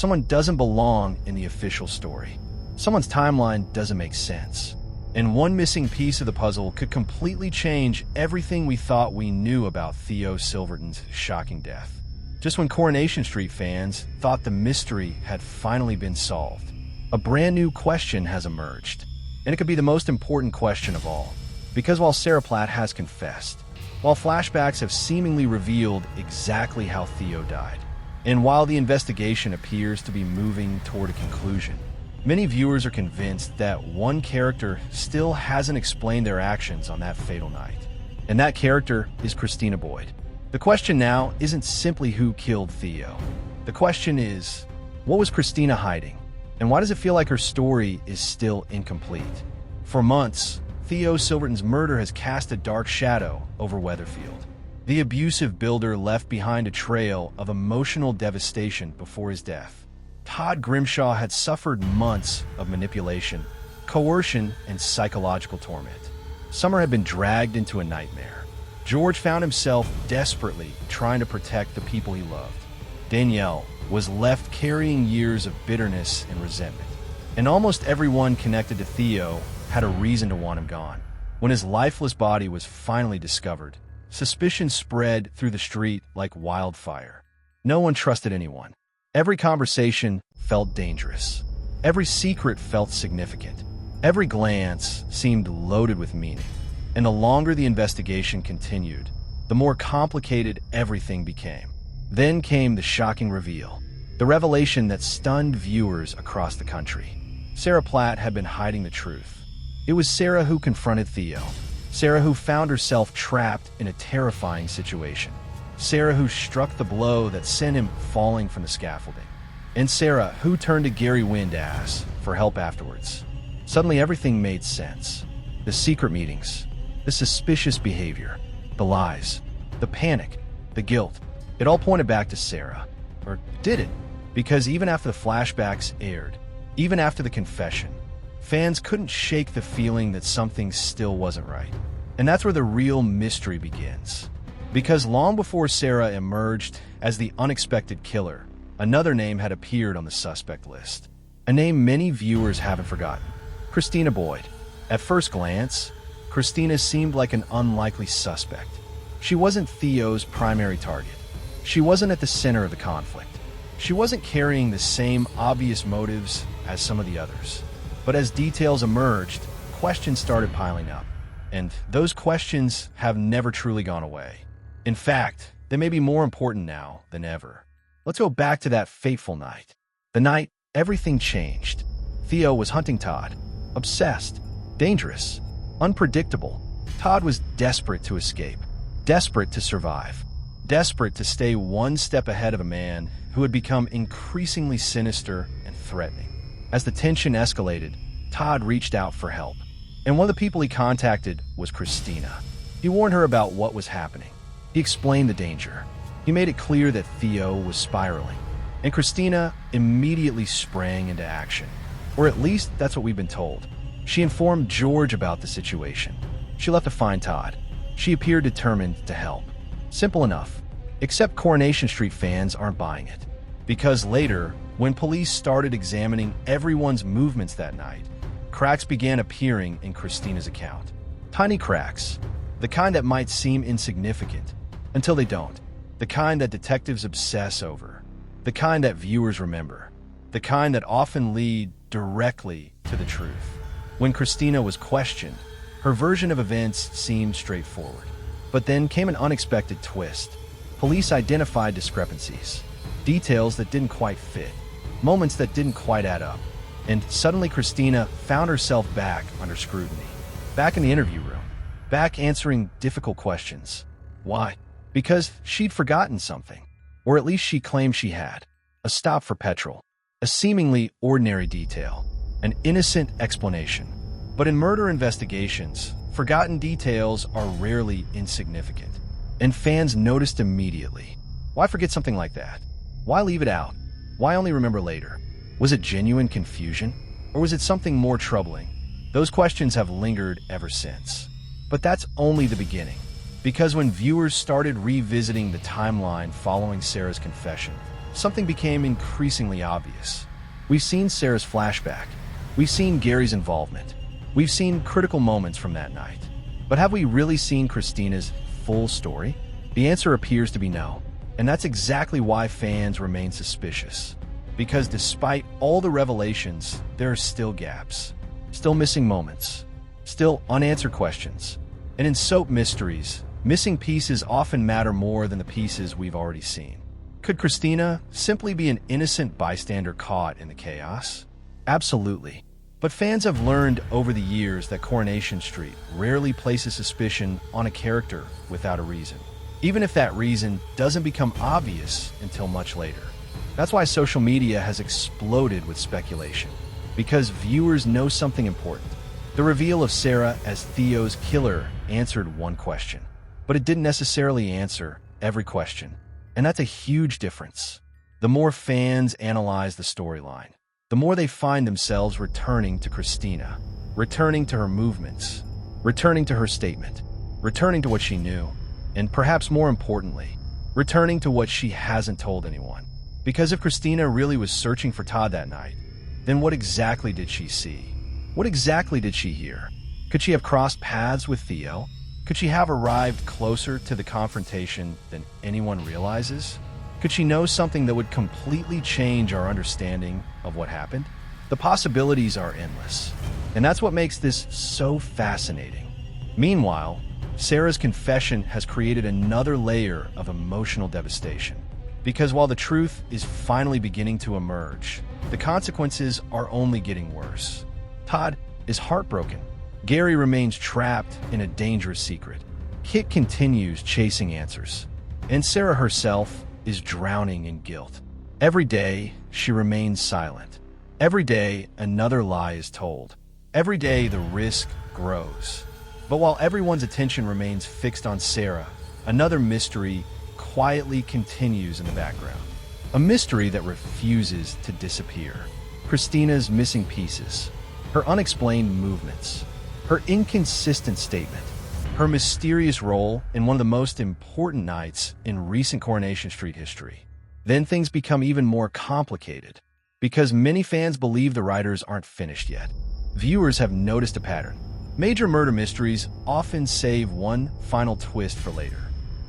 Someone doesn't belong in the official story. Someone's timeline doesn't make sense. And one missing piece of the puzzle could completely change everything we thought we knew about Theo Silverton's shocking death. Just when Coronation Street fans thought the mystery had finally been solved, a brand new question has emerged. And it could be the most important question of all. Because while Sarah Platt has confessed, while flashbacks have seemingly revealed exactly how Theo died, and while the investigation appears to be moving toward a conclusion, many viewers are convinced that one character still hasn't explained their actions on that fatal night. And that character is Christina Boyd. The question now isn't simply who killed Theo. The question is, what was Christina hiding? And why does it feel like her story is still incomplete? For months, Theo Silverton's murder has cast a dark shadow over Weatherfield. The abusive builder left behind a trail of emotional devastation before his death. Todd Grimshaw had suffered months of manipulation, coercion, and psychological torment. Summer had been dragged into a nightmare. George found himself desperately trying to protect the people he loved. Danielle was left carrying years of bitterness and resentment. And almost everyone connected to Theo had a reason to want him gone. When his lifeless body was finally discovered, suspicion spread through the street like wildfire. No one trusted anyone. Every conversation felt dangerous. Every secret felt significant. Every glance seemed loaded with meaning. And the longer the investigation continued, the more complicated everything became. Then came the shocking reveal, the revelation that stunned viewers across the country. Sarah Platt had been hiding the truth. It was Sarah who confronted Theo. Sarah who found herself trapped in a terrifying situation. Sarah who struck the blow that sent him falling from the scaffolding. And Sarah who turned to Gary Wynn to ask for help afterwards. Suddenly everything made sense. The secret meetings, the suspicious behavior, the lies, the panic, the guilt. It all pointed back to Sarah. Or did it? Because even after the flashbacks aired, even after the confession, fans couldn't shake the feeling that something still wasn't right. And that's where the real mystery begins. Because long before Sarah emerged as the unexpected killer, another name had appeared on the suspect list. A name many viewers haven't forgotten. Christina Boyd. At first glance, Christina seemed like an unlikely suspect. She wasn't Theo's primary target. She wasn't at the center of the conflict. She wasn't carrying the same obvious motives as some of the others. But as details emerged, questions started piling up. And those questions have never truly gone away. In fact, they may be more important now than ever. Let's go back to that fateful night. The night everything changed. Theo was hunting Todd. Obsessed. Dangerous. Unpredictable. Todd was desperate to escape. Desperate to survive. Desperate to stay one step ahead of a man who had become increasingly sinister and threatening. As the tension escalated, Todd reached out for help. And one of the people he contacted was Christina. He warned her about what was happening. He explained the danger. He made it clear that Theo was spiraling. And Christina immediately sprang into action. Or at least that's what we've been told. She informed George about the situation. She left to find Todd. She appeared determined to help. Simple enough. Except Coronation Street fans aren't buying it. Because later, when police started examining everyone's movements that night, cracks began appearing in Christina's account. Tiny cracks. The kind that might seem insignificant, until they don't. The kind that detectives obsess over. The kind that viewers remember. The kind that often lead directly to the truth. When Christina was questioned, her version of events seemed straightforward. But then came an unexpected twist. Police identified discrepancies, details that didn't quite fit, moments that didn't quite add up. And suddenly Christina found herself back under scrutiny, back in the interview room, back answering difficult questions. Why? Because she'd forgotten something, or at least she claimed she had. A stop for petrol, a seemingly ordinary detail, an innocent explanation. But in murder investigations, forgotten details are rarely insignificant. And fans noticed immediately. Why forget something like that? Why leave it out? Why only remember later? Was it genuine confusion? Or was it something more troubling? Those questions have lingered ever since. But that's only the beginning. Because when viewers started revisiting the timeline following Sarah's confession, something became increasingly obvious. We've seen Sarah's flashback. We've seen Gary's involvement. We've seen critical moments from that night. But have we really seen Christina's full story? The answer appears to be no. And that's exactly why fans remain suspicious. Because despite all the revelations, there are still gaps, still missing moments, still unanswered questions. And in soap mysteries, missing pieces often matter more than the pieces we've already seen. Could Christina simply be an innocent bystander caught in the chaos? Absolutely. But fans have learned over the years that Coronation Street rarely places suspicion on a character without a reason, even if that reason doesn't become obvious until much later. That's why social media has exploded with speculation, because viewers know something important. The reveal of Sarah as Theo's killer answered one question, but it didn't necessarily answer every question. And that's a huge difference. The more fans analyze the storyline, the more they find themselves returning to Christina, returning to her movements, returning to her statement, returning to what she knew, and perhaps more importantly, returning to what she hasn't told anyone. Because if Christina really was searching for Todd that night, then what exactly did she see? What exactly did she hear? Could she have crossed paths with Theo? Could she have arrived closer to the confrontation than anyone realizes? Could she know something that would completely change our understanding of what happened? The possibilities are endless, and that's what makes this so fascinating. Meanwhile, Sarah's confession has created another layer of emotional devastation. Because while the truth is finally beginning to emerge, the consequences are only getting worse. Todd is heartbroken. Gary remains trapped in a dangerous secret. Kit continues chasing answers. And Sarah herself is drowning in guilt. Every day, she remains silent. Every day, another lie is told. Every day, the risk grows. But while everyone's attention remains fixed on Sarah, another mystery quietly continues in the background. A mystery that refuses to disappear. Christina's missing pieces, her unexplained movements, her inconsistent statement, her mysterious role in one of the most important nights in recent Coronation Street history. Then things become even more complicated, because many fans believe the writers aren't finished yet. Viewers have noticed a pattern. Major murder mysteries often save one final twist for later.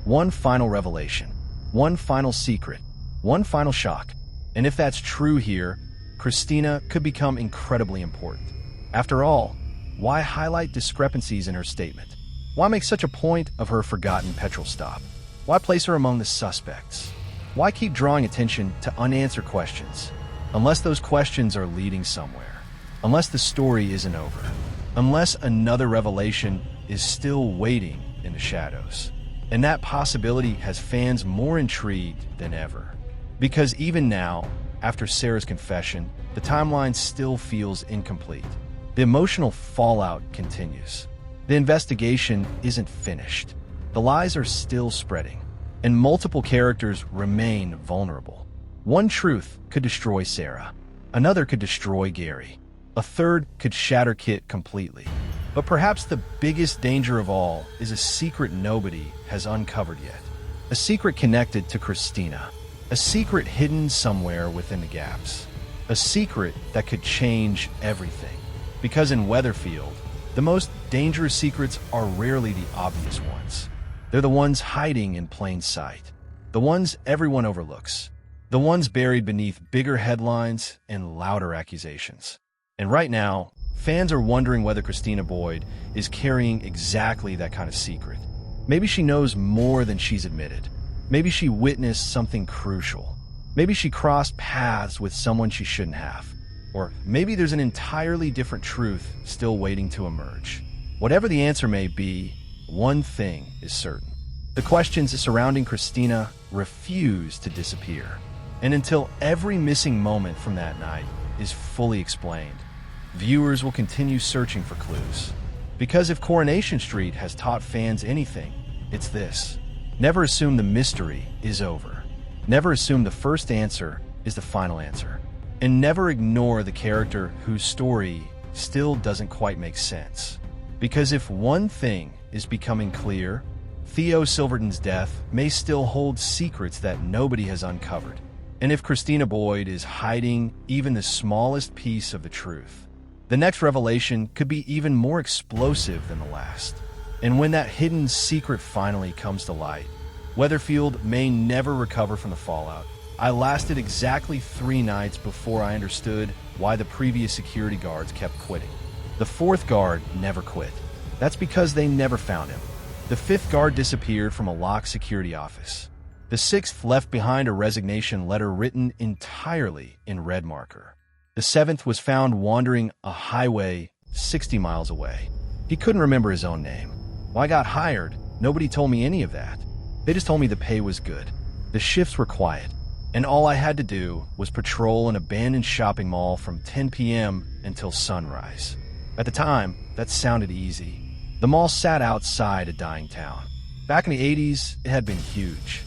One final revelation, one final secret, one final shock. And if that's true here, Christina could become incredibly important. After all, why highlight discrepancies in her statement? Why make such a point of her forgotten petrol stop? Why place her among the suspects? Why keep drawing attention to unanswered questions? Unless those questions are leading somewhere. Unless the story isn't over. Unless another revelation is still waiting in the shadows. And that possibility has fans more intrigued than ever. Because even now, after Sarah's confession, the timeline still feels incomplete. The emotional fallout continues. The investigation isn't finished. The lies are still spreading, and multiple characters remain vulnerable. One truth could destroy Sarah. Another could destroy Gary. A third could shatter Kit completely. But perhaps the biggest danger of all is a secret nobody has uncovered yet. A secret connected to Christina. A secret hidden somewhere within the gaps. A secret that could change everything. Because in Weatherfield, the most dangerous secrets are rarely the obvious ones. They're the ones hiding in plain sight. The ones everyone overlooks. The ones buried beneath bigger headlines and louder accusations. And right now, fans are wondering whether Christina Boyd is carrying exactly that kind of secret. Maybe she knows more than she's admitted. Maybe she witnessed something crucial. Maybe she crossed paths with someone she shouldn't have. Or maybe there's an entirely different truth still waiting to emerge. Whatever the answer may be, one thing is certain. The questions surrounding Christina refuse to disappear. And until every missing moment from that night is fully explained, viewers will continue searching for clues. Because if Coronation Street has taught fans anything, it's this. Never assume the mystery is over. Never assume the first answer is the final answer. And never ignore the character whose story still doesn't quite make sense. Because if one thing is becoming clear, Theo Silverton's death may still hold secrets that nobody has uncovered. and if Christina Boyd is hiding even the smallest piece of the truth, the next revelation could be even more explosive than the last. And when that hidden secret finally comes to light, Weatherfield may never recover from the fallout. I lasted exactly 3 nights before I understood why the previous security guards kept quitting. The 4th guard never quit. That's because they never found him. The 5th guard disappeared from a locked security office. The 6th left behind a resignation letter written entirely in red marker. The 7th was found wandering a highway 60 miles away. He couldn't remember his own name. When I got hired, nobody told me any of that. They just told me the pay was good. The shifts were quiet, and all I had to do was patrol an abandoned shopping mall from 10 p.m. until sunrise. At the time, that sounded easy. The mall sat outside a dying town. Back in the 80s, it had been huge.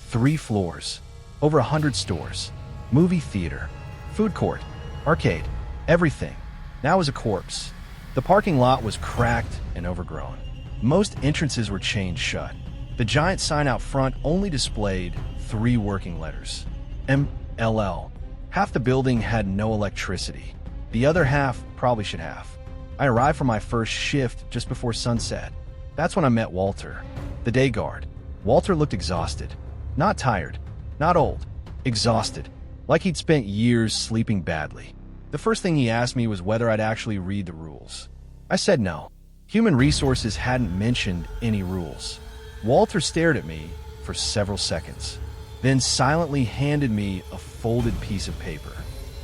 3 floors, over 100 stores, movie theater, food court, arcade, everything. Now it was a corpse. The parking lot was cracked and overgrown. Most entrances were chained shut. The giant sign out front only displayed 3 working letters. MLL. Half the building had no electricity. The other half probably should have. I arrived for my first shift just before sunset. That's when I met Walter, the day guard. Walter looked exhausted. Not tired, not old, exhausted, like he'd spent years sleeping badly. The first thing he asked me was whether I'd actually read the rules. I said no. Human Resources hadn't mentioned any rules. Walter stared at me for several seconds, then silently handed me a folded piece of paper.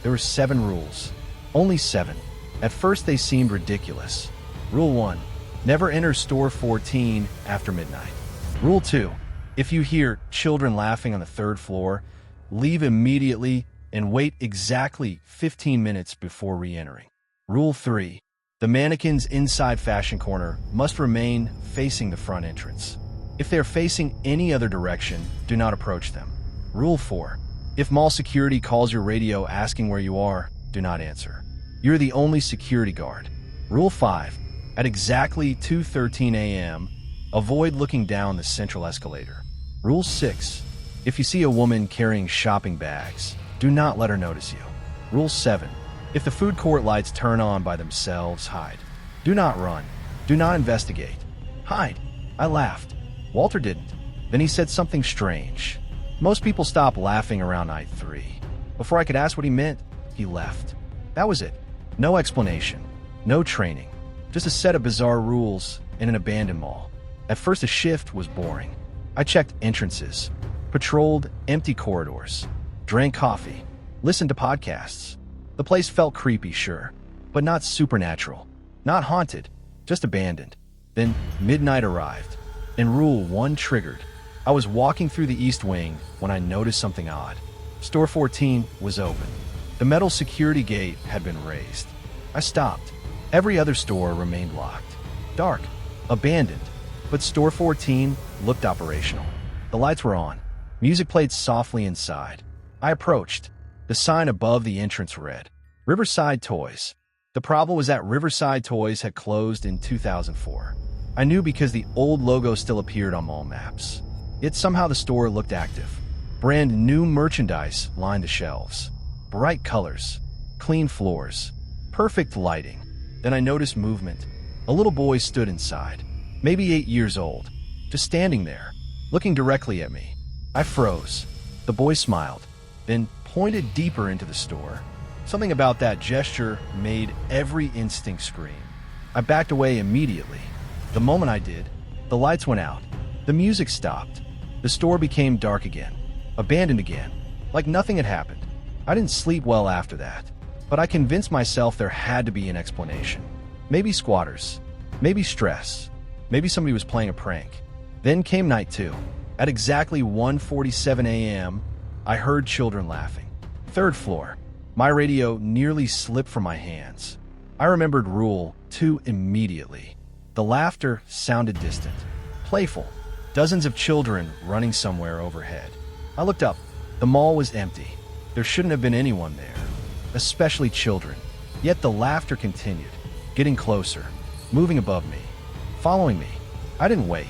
There were 7 rules. Only 7. At first they seemed ridiculous. Rule 1. Never enter store 14 after midnight. Rule 2. If you hear children laughing on the 3rd floor, leave immediately and wait exactly 15 minutes before re-entering. Rule 3. The mannequins inside Fashion Corner must remain facing the front entrance. If they are facing any other direction, do not approach them. Rule 4. If mall security calls your radio asking where you are, do not answer. You're the only security guard. Rule 5. At exactly 2:13 a.m., avoid looking down the central escalator. Rule 6. If you see a woman carrying shopping bags, do not let her notice you. Rule 7. If the food court lights turn on by themselves, hide. Do not run. Do not investigate. Hide. I laughed. Walter didn't. Then he said something strange. Most people stop laughing around night 3. Before I could ask what he meant, he left. That was it. No explanation. No training. Just a set of bizarre rules in an abandoned mall. At first, the shift was boring. I checked entrances, patrolled empty corridors, drank coffee, listened to podcasts. The place felt creepy, sure, but not supernatural. Not haunted, just abandoned. Then midnight arrived, and Rule 1 triggered. I was walking through the East Wing when I noticed something odd. Store 14 was open. The metal security gate had been raised. I stopped. Every other store remained locked. Dark, abandoned, but Store 14 looked operational. The lights were on. Music played softly inside. I approached. The sign above the entrance read, Riverside Toys. The problem was that Riverside Toys had closed in 2004. I knew because the old logo still appeared on mall maps. Yet somehow the store looked active. Brand new merchandise lined the shelves. Bright colors, clean floors, perfect lighting. Then I noticed movement. A little boy stood inside, maybe 8 years old, just standing there, looking directly at me. I froze. The boy smiled, then pointed deeper into the store. Something about that gesture made every instinct scream. I backed away immediately. The moment I did, the lights went out. The music stopped. The store became dark again, abandoned again, like nothing had happened. I didn't sleep well after that, but I convinced myself there had to be an explanation. Maybe squatters, maybe stress, maybe somebody was playing a prank. Then came night 2. At exactly 1:47 a.m., I heard children laughing. 3rd floor. My radio nearly slipped from my hands. I remembered Rule 2 immediately. The laughter sounded distant, playful. Dozens of children running somewhere overhead. I looked up. The mall was empty. There shouldn't have been anyone there, especially children. Yet the laughter continued, getting closer, moving above me, following me. I didn't wait.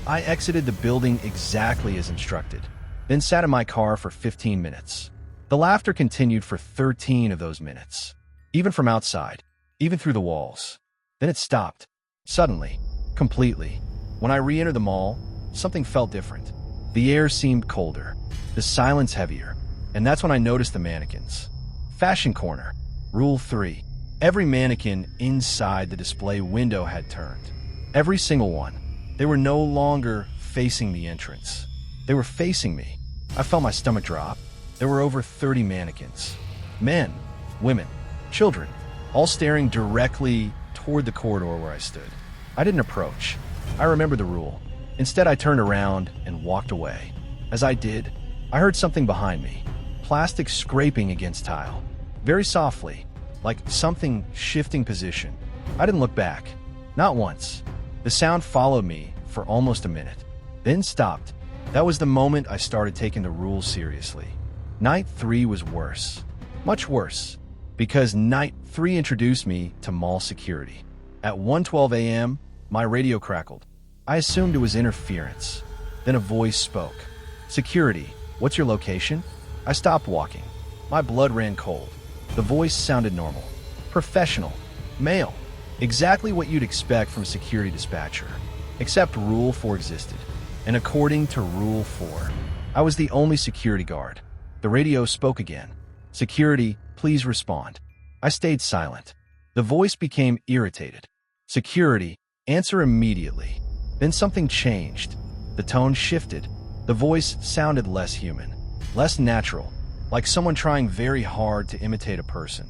I exited the building exactly as instructed, then sat in my car for 15 minutes. The laughter continued for 13 of those minutes, even from outside, even through the walls. Then it stopped, suddenly, completely. When I re-entered the mall, something felt different. The air seemed colder, the silence heavier, and that's when I noticed the mannequins. Fashion corner. Rule 3. Every mannequin inside the display window had turned. Every single one. They were no longer facing the entrance. They were facing me. I felt my stomach drop. There were over 30 mannequins. Men, women, children, all staring directly toward the corridor where I stood. I didn't approach. I remembered the rule. Instead, I turned around and walked away. As I did, I heard something behind me. Plastic scraping against tile. Very softly, like something shifting position. I didn't look back. Not once. The sound followed me for almost a minute, then stopped. That was the moment I started taking the rules seriously. Night 3 was worse. Much worse. Because Night 3 introduced me to mall security. At 1:12 a.m., my radio crackled. I assumed it was interference. Then a voice spoke. "Security, what's your location?" I stopped walking. My blood ran cold. The voice sounded normal. Professional. Male. Exactly what you'd expect from a security dispatcher. Except Rule 4 existed. And according to Rule 4, I was the only security guard. The radio spoke again. "Security, please respond." I stayed silent. The voice became irritated. "Security, answer immediately." Then something changed. The tone shifted. The voice sounded less human, less natural, like someone trying very hard to imitate a person.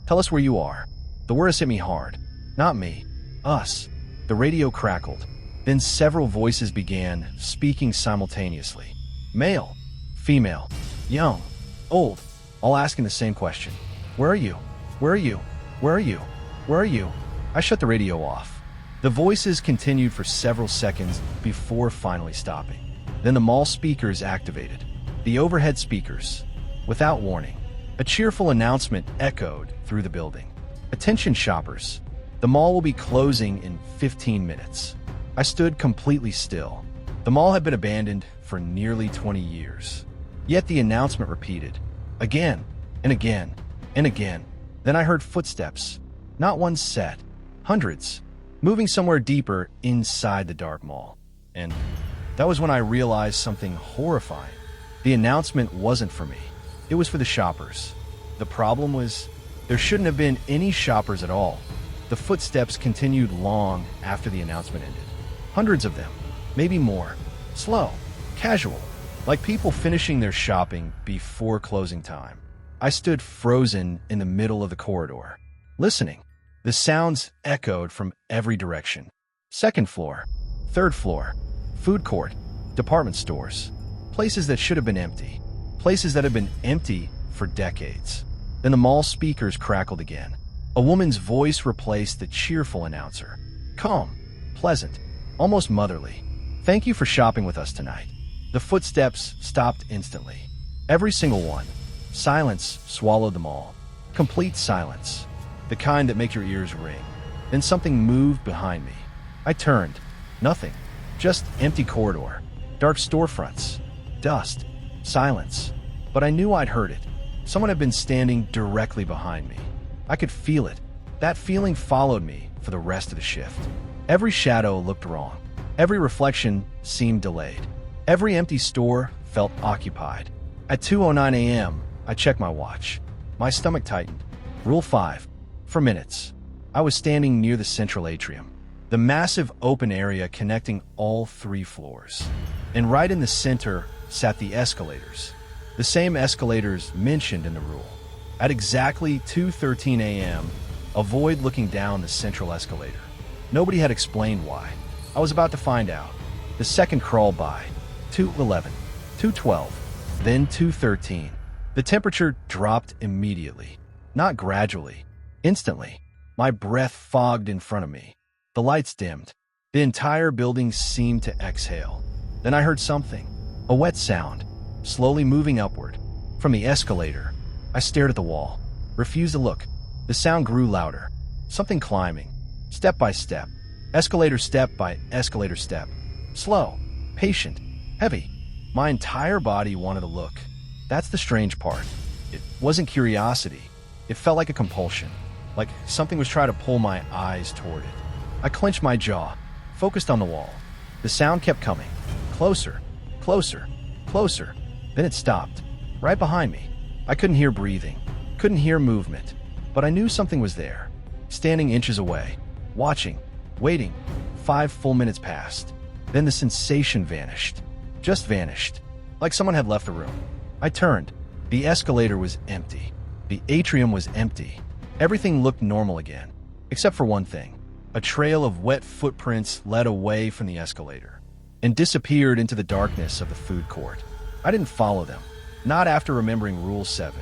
"Tell us where you are." The words hit me hard. Not me. Us. The radio crackled. Then several voices began speaking simultaneously. Male, female, young, old, all asking the same question. "Where are you? Where are you? Where are you? Where are you?" I shut the radio off. The voices continued for several seconds before finally stopping. Then the mall speakers activated. The overhead speakers. Without warning, a cheerful announcement echoed through the building. "Attention shoppers. The mall will be closing in 15 minutes. I stood completely still. The mall had been abandoned for nearly 20 years. Yet the announcement repeated. Again, and again, and again. Then I heard footsteps. Not one set. Hundreds. Moving somewhere deeper inside the dark mall. And that was when I realized something horrifying. The announcement wasn't for me. It was for the shoppers. The problem was, there shouldn't have been any shoppers at all. The footsteps continued long after the announcement ended. Hundreds of them, maybe more. Slow, casual, like people finishing their shopping before closing time. I stood frozen in the middle of the corridor, listening. The sounds echoed from every direction. Second floor, third floor, food court, department stores, places that should have been empty, places that have been empty for decades. Then the mall speakers crackled again. A woman's voice replaced the cheerful announcer. Calm, pleasant, almost motherly. "Thank you for shopping with us tonight." The footsteps stopped instantly. Every single one. Silence swallowed them all. Complete silence. The kind that makes your ears ring. Then something moved behind me. I turned. Nothing. Just empty corridor. Dark storefronts. Dust. Silence. But I knew I'd heard it. Someone had been standing directly behind me. I could feel it. That feeling followed me for the rest of the shift. Every shadow looked wrong. Every reflection seemed delayed. Every empty store felt occupied. At 2:09 a.m., I checked my watch. My stomach tightened. Rule 5. For minutes. I was standing near the central atrium, the massive open area connecting all 3 floors. And right in the center sat the escalators. The same escalators mentioned in the rule. At exactly 2:13 a.m., avoid looking down the central escalator. Nobody had explained why. I was about to find out. The second crawled by. 2:11, 2:12, then 2:13. The temperature dropped immediately. Not gradually. Instantly. My breath fogged in front of me. The lights dimmed. The entire building seemed to exhale. Then I heard something. A wet sound. Slowly moving upward. From the escalator. I stared at the wall. Refused to look. The sound grew louder. Something climbing. Step by step. Escalator step by escalator step. Slow. Patient. Heavy. My entire body wanted to look. That's the strange part. It wasn't curiosity. It felt like a compulsion, like something was trying to pull my eyes toward it. I clenched my jaw, focused on the wall. The sound kept coming. Closer, closer, closer. Then it stopped, right behind me. I couldn't hear breathing, couldn't hear movement, but I knew something was there, standing inches away, watching, waiting. 5 full minutes passed. Then the sensation vanished, just vanished, like someone had left the room. I turned. The escalator was empty. The atrium was empty. Everything looked normal again, except for one thing. A trail of wet footprints led away from the escalator and disappeared into the darkness of the food court. I didn't follow them, not after remembering Rule 7.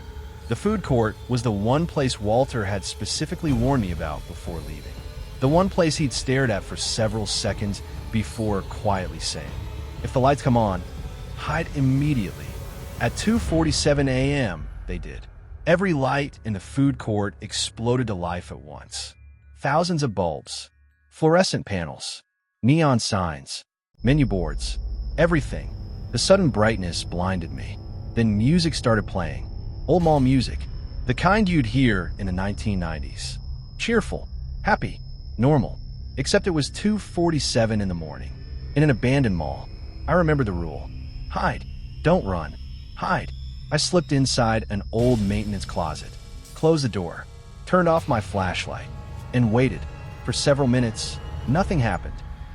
The food court was the one place Walter had specifically warned me about before leaving. The one place he'd stared at for several seconds before quietly saying, "If the lights come on, hide immediately." At 2:47 a.m., they did. Every light in the food court exploded to life at once. Thousands of bulbs, fluorescent panels, neon signs, menu boards, everything. The sudden brightness blinded me. Then music started playing. Old mall music, the kind you'd hear in the 1990s. Cheerful, happy, normal, except it was 2:47 in the morning. In an abandoned mall, I remember the rule. Hide, don't run, hide. I slipped inside an old maintenance closet, closed the door, turned off my flashlight, and waited. For several minutes, nothing happened.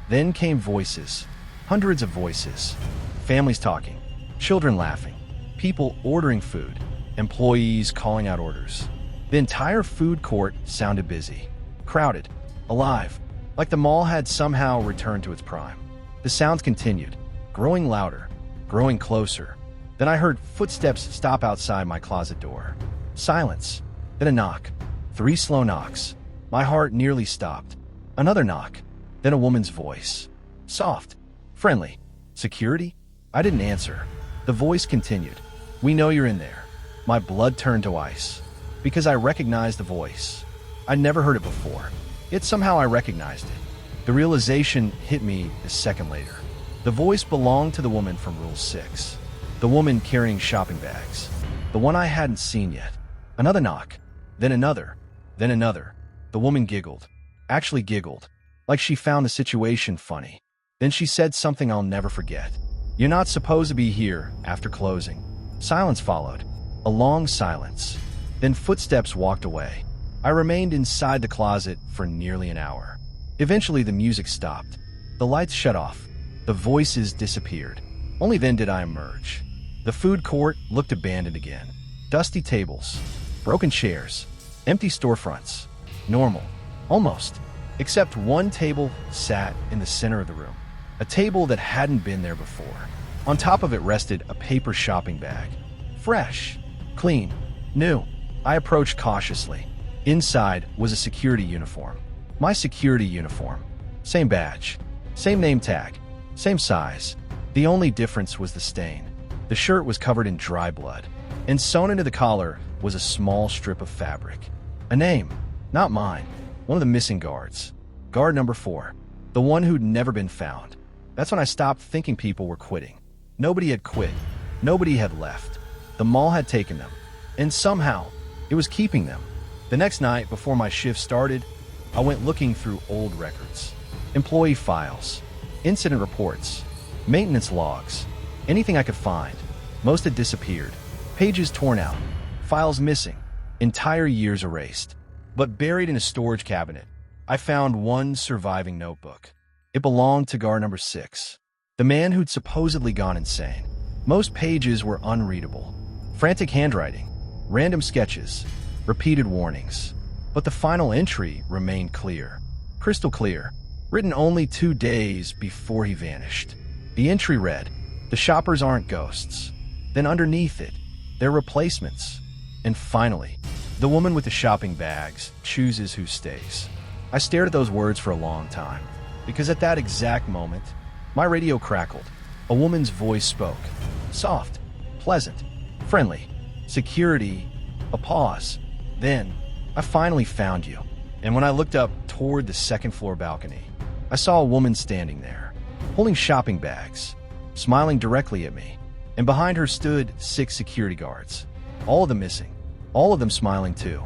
Then came voices, hundreds of voices, families talking, children laughing, people ordering food, employees calling out orders. The entire food court sounded busy, crowded, alive, like the mall had somehow returned to its prime. The sounds continued, growing louder, growing closer. Then I heard footsteps stop outside my closet door. Silence. Then a knock. 3 slow knocks. My heart nearly stopped. Another knock. Then a woman's voice. Soft. Friendly. Security? I didn't answer. The voice continued. "We know you're in there." My blood turned to ice, because I recognized the voice. I'd never heard it before, yet somehow I recognized it. The realization hit me a second later. The voice belonged to the woman from Rule 6. The woman carrying shopping bags. The one I hadn't seen yet. Another knock. Then another. Then another. The woman giggled. Actually giggled. Like she found the situation funny. Then she said something I'll never forget. "You're not supposed to be here," after closing. Silence followed. A long silence. Then footsteps walked away. I remained inside the closet for nearly an hour. Eventually the music stopped. The lights shut off. The voices disappeared. Only then did I emerge. The food court looked abandoned again. Dusty tables, broken chairs, empty storefronts. Normal. Almost. Except one table sat in the center of the room. A table that hadn't been there before. On top of it rested a paper shopping bag. Fresh. Clean. New. I approached cautiously. Inside was a security uniform. My security uniform. Same badge. Same name tag. Same size. The only difference was the stain. The shirt was covered in dry blood, and sewn into the collar was a small strip of fabric. A name. Not mine. One of the missing guards. Guard number 4. The one who'd never been found. That's when I stopped thinking people were quitting. Nobody had quit. Nobody had left. The mall had taken them. And somehow, it was keeping them. The next night, before my shift started, I went looking through old records. Employee files. Incident reports. Maintenance logs. Anything I could find. Most had disappeared. Pages torn out. Files missing. Entire years erased. But buried in a storage cabinet, I found one surviving notebook. It belonged to guard number 6, the man who'd supposedly gone insane. Most pages were unreadable. Frantic handwriting, random sketches, repeated warnings. But the final entry remained clear. Crystal clear. Written only 2 days before he vanished. The entry read, "The shoppers aren't ghosts." Then underneath it, they're replacements. And finally, the woman with the shopping bags chooses who stays. I stared at those words for a long time, because at that exact moment, my radio crackled. A woman's voice spoke. Soft, pleasant, friendly. Security, a pause. Then, "I finally found you." And when I looked up toward the second-floor balcony, I saw a woman standing there, holding shopping bags, smiling directly at me. And behind her stood 6 security guards. All of them missing. All of them smiling too.